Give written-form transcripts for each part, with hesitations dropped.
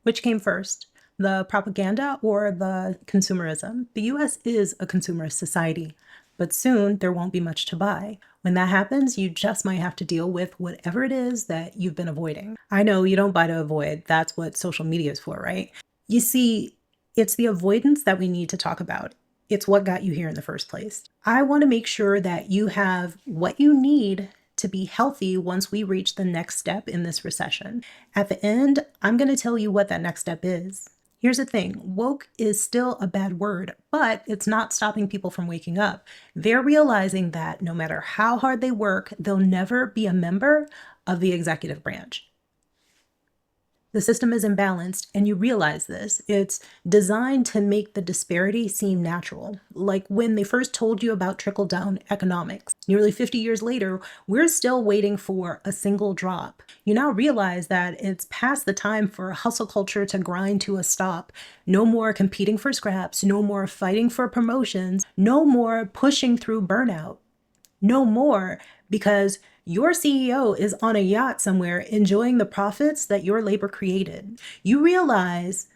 Which came first, the propaganda or the consumerism? The US is a consumerist society, but soon there won't be much to buy. When that happens, you just might have to deal with whatever it is that you've been avoiding. I know you don't buy to avoid. That's what social media is for, right? You see, it's the avoidance that we need to talk about. It's what got you here in the first place. I want to make sure that you have what you need to be healthy once we reach the next step in this recession. At the end, I'm going to tell you what that next step is. Here's the thing, woke is still a bad word, but it's not stopping people from waking up. They're realizing that no matter how hard they work, they'll never be a member of the executive branch. The system is imbalanced, and you realize this. It's designed to make the disparity seem natural. Like when they first told you about trickle-down economics. Nearly 50 years later, we're still waiting for a single drop. You now realize that it's past the time for hustle culture to grind to a stop. No more competing for scraps, no more fighting for promotions, no more pushing through burnout. No more, because your CEO is on a yacht somewhere enjoying the profits that your labor created. You realize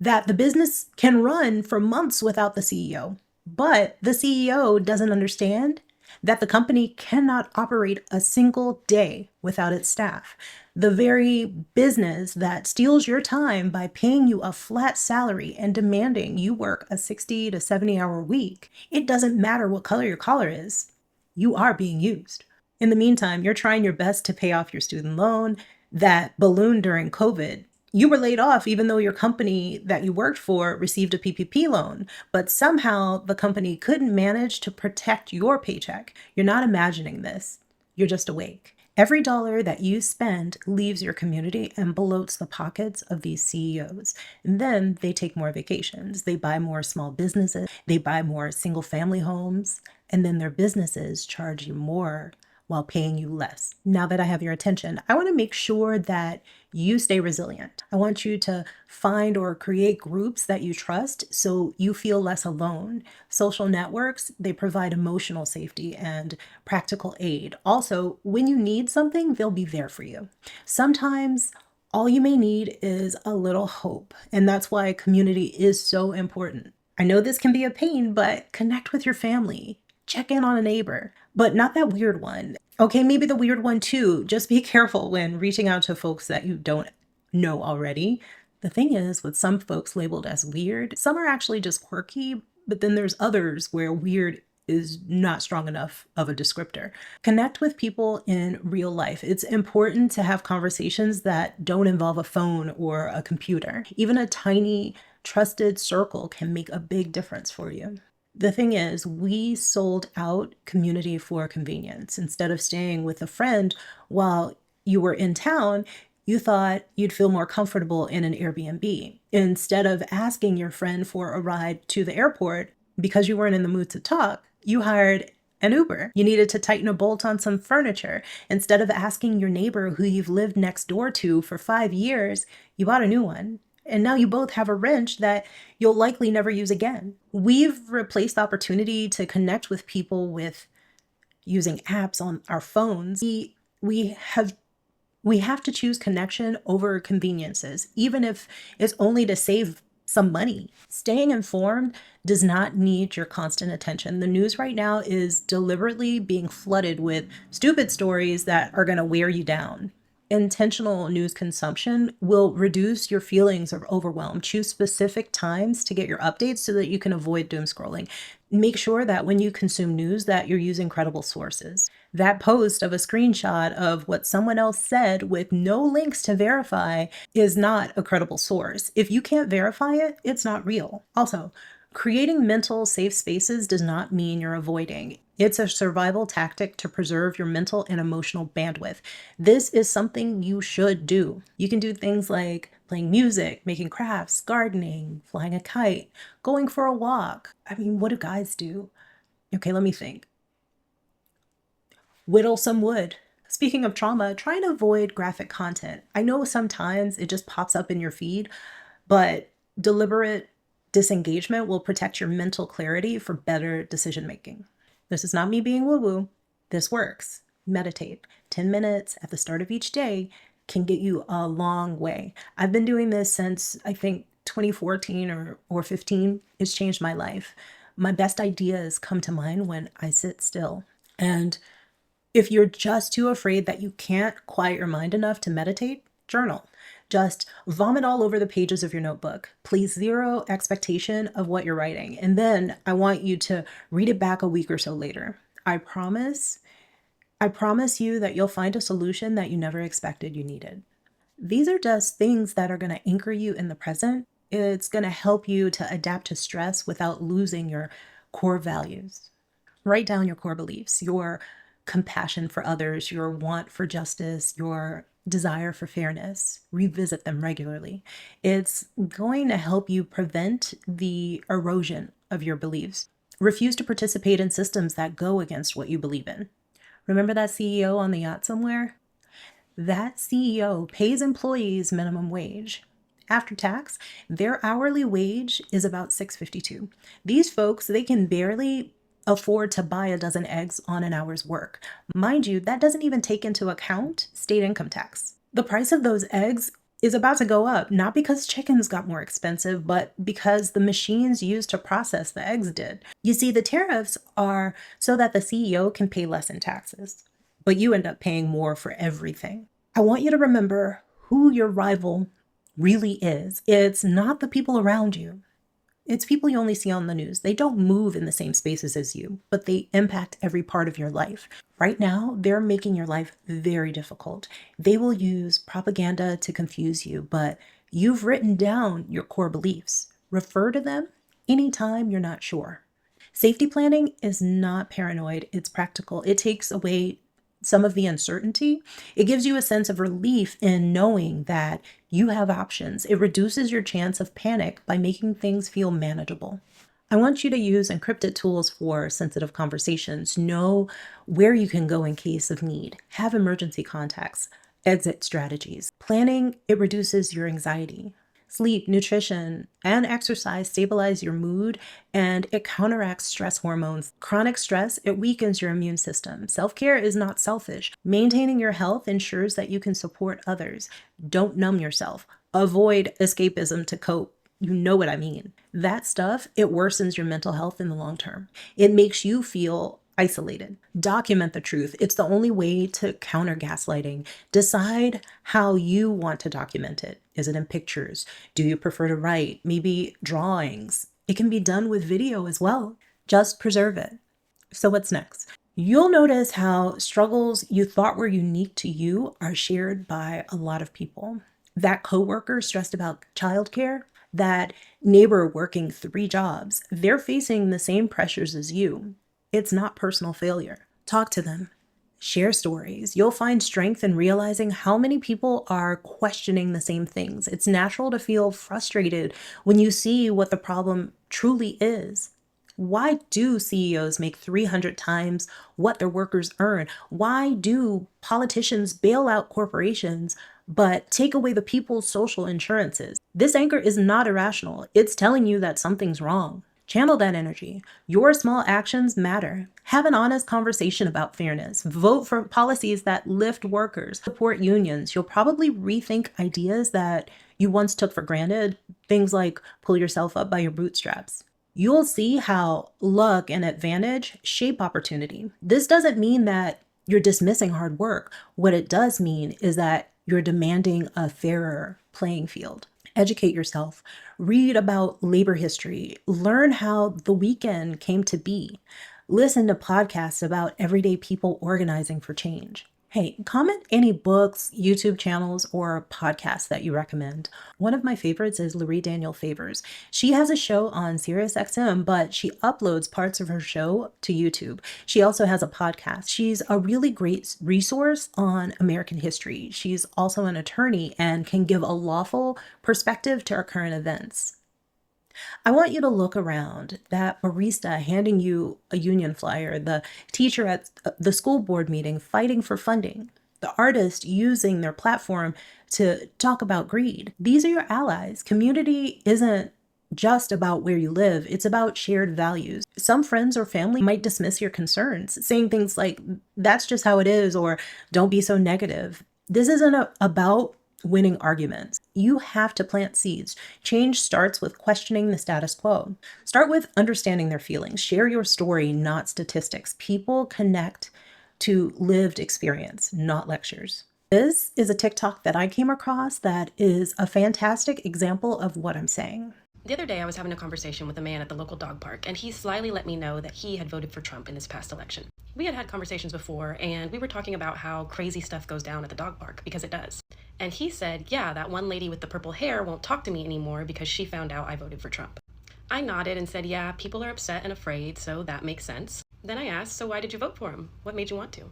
that the business can run for months without the CEO, but the CEO doesn't understand that the company cannot operate a single day without its staff. The very business that steals your time by paying you a flat salary and demanding you work a 60 to 70-hour week, it doesn't matter what color your collar is. You are being used. In the meantime, you're trying your best to pay off your student loan that ballooned during COVID. You were laid off even though your company that you worked for received a PPP loan, but somehow the company couldn't manage to protect your paycheck. You're not imagining this. You're just awake. Every dollar that you spend leaves your community and bloats the pockets of these CEOs. And then they take more vacations. They buy more small businesses. They buy more single family homes. And then their businesses charge you more while paying you less. Now that I have your attention, I want to make sure that you stay resilient. I want you to find or create groups that you trust so you feel less alone. Social networks, they provide emotional safety and practical aid. Also, when you need something, they'll be there for you. Sometimes all you may need is a little hope, and that's why community is so important. I know this can be a pain, but connect with your family. Check in on a neighbor, but not that weird one. Okay, maybe the weird one too. Just be careful when reaching out to folks that you don't know already. The thing is, with some folks labeled as weird, some are actually just quirky, but then there's others where weird is not strong enough of a descriptor. Connect with people in real life. It's important to have conversations that don't involve a phone or a computer. Even a tiny, trusted circle can make a big difference for you. The thing is, we sold out community for convenience. Instead of staying with a friend while you were in town, you thought you'd feel more comfortable in an Airbnb. Instead of asking your friend for a ride to the airport because you weren't in the mood to talk, you hired an Uber. You needed to tighten a bolt on some furniture. Instead of asking your neighbor who you've lived next door to for 5 years, you bought a new one. And now you both have a wrench that you'll likely never use again. We've replaced the opportunity to connect with people with using apps on our phones. We have to choose connection over conveniences, even if it's only to save some money. Staying informed does not need your constant attention. The news right now is deliberately being flooded with stupid stories that are going to wear you down. Intentional news consumption will reduce your feelings of overwhelm. Choose specific times to get your updates so that you can avoid doom scrolling. Make sure that when you consume news that you're using credible sources. That post of a screenshot of what someone else said with no links to verify is not a credible source. If you can't verify it, it's not real. Also, creating mental safe spaces does not mean you're avoiding. It's a survival tactic to preserve your mental and emotional bandwidth. This is something you should do. You can do things like playing music, making crafts, gardening, flying a kite, going for a walk. I mean, what do guys do? Okay, let me think. Whittle some wood. Speaking of trauma, try and avoid graphic content. I know sometimes it just pops up in your feed, but deliberate disengagement will protect your mental clarity for better decision making. This is not me being woo-woo. This works. Meditate 10 minutes at the start of each day. can get you a long way. I've been doing this since I think 2014 or 15. It's changed my life. My best ideas come to mind when I sit still. And if you're just too afraid that you can't quiet your mind enough to meditate, journal. Just vomit all over the pages of your notebook. Place zero expectation of what you're writing. And then I want you to read it back a week or so later. I promise you that you'll find a solution that you never expected you needed. These are just things that are going to anchor you in the present. It's going to help you to adapt to stress without losing your core values. Write down your core beliefs, your compassion for others, your want for justice, your desire for fairness. Revisit them regularly. It's going to help you prevent the erosion of your beliefs. Refuse to participate in systems that go against what you believe in. Remember that CEO on the yacht somewhere? That CEO pays employees minimum wage. After tax, their hourly wage is about $6.52. These folks, they can barely afford to buy a dozen eggs on an hour's work. Mind you, that doesn't even take into account state income tax. The price of those eggs is about to go up, not because chickens got more expensive, but because the machines used to process the eggs did. You see, the tariffs are so that the CEO can pay less in taxes, but you end up paying more for everything. I want you to remember who your rival really is. It's not the people around you. It's people you only see on the news. They don't move in the same spaces as you, but they impact every part of your life. Right now, they're making your life very difficult. They will use propaganda to confuse you, but you've written down your core beliefs. Refer to them anytime you're not sure. Safety planning is not paranoid, it's practical. It takes away some of the uncertainty. It gives you a sense of relief in knowing that you have options. It reduces your chance of panic by making things feel manageable. I want you to use encrypted tools for sensitive conversations. Know where you can go in case of need. Have emergency contacts, exit strategies. Planning, it reduces your anxiety. Sleep, nutrition, and exercise stabilize your mood and it counteracts stress hormones. Chronic stress, it weakens your immune system. Self-care is not selfish. Maintaining your health ensures that you can support others. Don't numb yourself. Avoid escapism to cope. You know what I mean. That stuff, it worsens your mental health in the long term. It makes you feel isolated. Document the truth. It's the only way to counter gaslighting. Decide how you want to document it. Is it in pictures? Do you prefer to write? Maybe drawings. It can be done with video as well. Just preserve it. So what's next? You'll notice how struggles you thought were unique to you are shared by a lot of people. That coworker stressed about childcare, that neighbor working 3 jobs, they're facing the same pressures as you. It's not personal failure. Talk to them. Share stories. You'll find strength in realizing how many people are questioning the same things. It's natural to feel frustrated when you see what the problem truly is. Why do CEOs make 300 times what their workers earn? Why do politicians bail out corporations but take away the people's social insurances? This anger is not irrational. It's telling you that something's wrong. Channel that energy. Your small actions matter. Have an honest conversation about fairness. Vote for policies that lift workers. Support unions. You'll probably rethink ideas that you once took for granted. Things like pull yourself up by your bootstraps. You'll see how luck and advantage shape opportunity. This doesn't mean that you're dismissing hard work. What it does mean is that you're demanding a fairer playing field. Educate yourself. Read about labor history. Learn how the weekend came to be. Listen to podcasts about everyday people organizing for change. Hey, comment any books, YouTube channels, or podcasts that you recommend. One of my favorites is Lurie Daniel Favors. She has a show on SiriusXM, but she uploads parts of her show to YouTube. She also has a podcast. She's a really great resource on American history. She's also an attorney and can give a lawful perspective to our current events. I want you to look around. That barista handing you a union flyer, the teacher at the school board meeting fighting for funding, the artist using their platform to talk about greed. These are your allies. Community isn't just about where you live. It's about shared values. Some friends or family might dismiss your concerns, saying things like, that's just how it is, or don't be so negative. This isn't about winning arguments. You have to plant seeds. Change starts with questioning the status quo. Start with understanding their feelings. Share your story, not statistics. People connect to lived experience, not lectures. This is a TikTok that I came across that is a fantastic example of what I'm saying. The other day, I was having a conversation with a man at the local dog park, and he slyly let me know that he had voted for Trump in this past election. We had had conversations before, and we were talking about how crazy stuff goes down at the dog park, because it does. And he said, yeah, that one lady with the purple hair won't talk to me anymore because she found out I voted for Trump. I nodded and said, yeah, people are upset and afraid, so that makes sense. Then I asked, so why did you vote for him? What made you want to?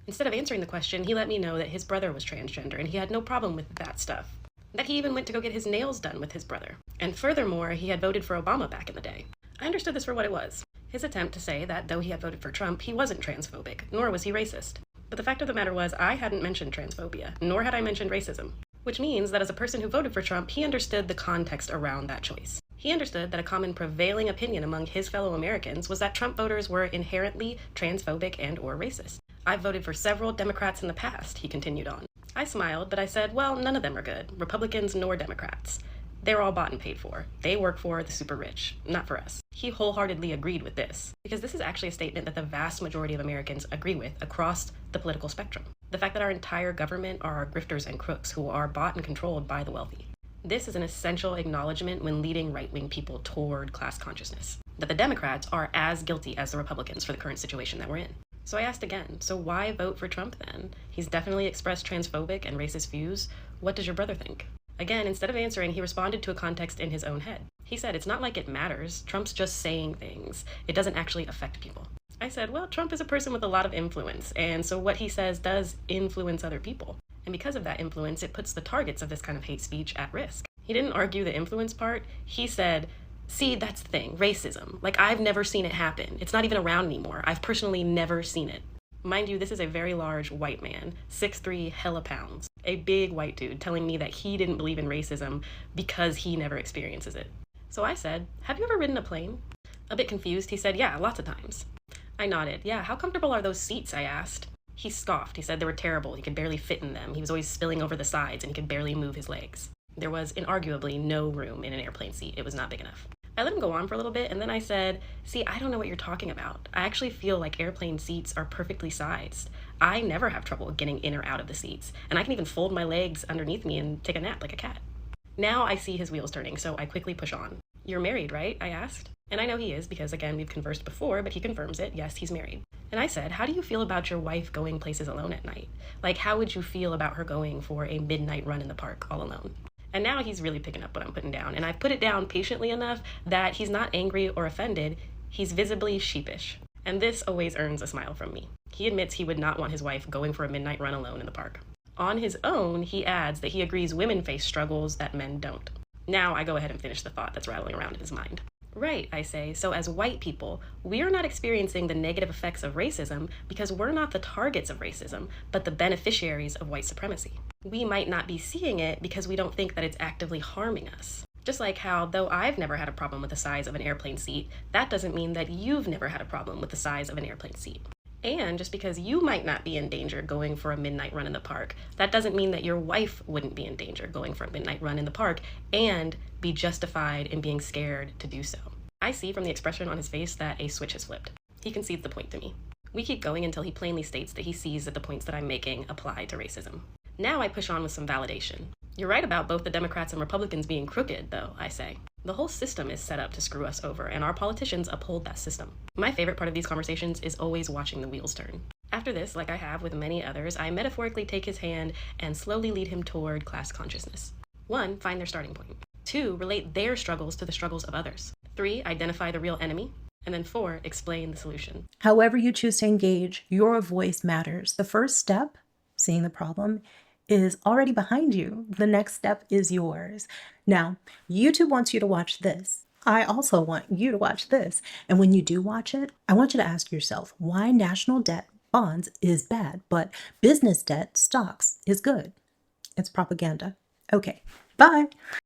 Instead of answering the question, he let me know that his brother was transgender, and he had no problem with that stuff. That he even went to go get his nails done with his brother. And furthermore, he had voted for Obama back in the day. I understood this for what it was. His attempt to say that though he had voted for Trump, he wasn't transphobic, nor was he racist. But the fact of the matter was, I hadn't mentioned transphobia, nor had I mentioned racism. Which means that as a person who voted for Trump, he understood the context around that choice. He understood that a common prevailing opinion among his fellow Americans was that Trump voters were inherently transphobic and or racist. I've voted for several Democrats in the past, he continued on. I smiled, but I said, well, none of them are good, Republicans nor Democrats. They're all bought and paid for. They work for the super rich, not for us. He wholeheartedly agreed with this, because this is actually a statement that the vast majority of Americans agree with across the political spectrum. The fact that our entire government are grifters and crooks who are bought and controlled by the wealthy. This is an essential acknowledgement when leading right-wing people toward class consciousness, that the Democrats are as guilty as the Republicans for the current situation that we're in. So I asked again, so why vote for Trump then? He's definitely expressed transphobic and racist views. What does your brother think? Again, instead of answering, he responded to a context in his own head. He said, it's not like it matters. Trump's just saying things. It doesn't actually affect people. I said, well, Trump is a person with a lot of influence, and so what he says does influence other people. And because of that influence, it puts the targets of this kind of hate speech at risk. He didn't argue the influence part. He said, see, that's the thing, racism. Like, I've never seen it happen. It's not even around anymore. I've personally never seen it. Mind you, this is a very large white man, 6'3", hella pounds. A big white dude telling me that he didn't believe in racism because he never experiences it. So I said, have you ever ridden a plane? A bit confused, he said, yeah, lots of times. I nodded. Yeah, how comfortable are those seats, I asked. He scoffed. He said they were terrible. He could barely fit in them. He was always spilling over the sides and he could barely move his legs. There was inarguably no room in an airplane seat. It was not big enough. I let him go on for a little bit, and then I said, see, I don't know what you're talking about. I actually feel like airplane seats are perfectly sized. I never have trouble getting in or out of the seats, and I can even fold my legs underneath me and take a nap like a cat. Now I see his wheels turning, so I quickly push on. You're married, right? I asked. And I know he is, because again, we've conversed before, but he confirms it. Yes, he's married. And I said, how do you feel about your wife going places alone at night? Like, how would you feel about her going for a midnight run in the park all alone? And now he's really picking up what I'm putting down. And I've put it down patiently enough that he's not angry or offended. He's visibly sheepish. And this always earns a smile from me. He admits he would not want his wife going for a midnight run alone in the park. On his own, he adds that he agrees women face struggles that men don't. Now I go ahead and finish the thought that's rattling around in his mind. Right, I say, so as white people, we are not experiencing the negative effects of racism because we're not the targets of racism, but the beneficiaries of white supremacy. We might not be seeing it because we don't think that it's actively harming us. Just like how, though I've never had a problem with the size of an airplane seat, that doesn't mean that you've never had a problem with the size of an airplane seat. And just because you might not be in danger going for a midnight run in the park, that doesn't mean that your wife wouldn't be in danger going for a midnight run in the park and be justified in being scared to do so. I see from the expression on his face that a switch has flipped. He concedes the point to me. We keep going until he plainly states that he sees that the points that I'm making apply to racism. Now I push on with some validation. You're right about both the Democrats and Republicans being crooked, though, I say. The whole system is set up to screw us over, and our politicians uphold that system. My favorite part of these conversations is always watching the wheels turn. After this, like I have with many others, I metaphorically take his hand and slowly lead him toward class consciousness. 1, find their starting point. 2, relate their struggles to the struggles of others. 3, identify the real enemy. And then 4, explain the solution. However you choose to engage, your voice matters. The first step, seeing the problem, is already behind you. The next step is yours. Now, YouTube wants you to watch this. I also want you to watch this. And when you do watch it, I want you to ask yourself why national debt bonds is bad, but business debt stocks is good. It's propaganda. Okay, bye.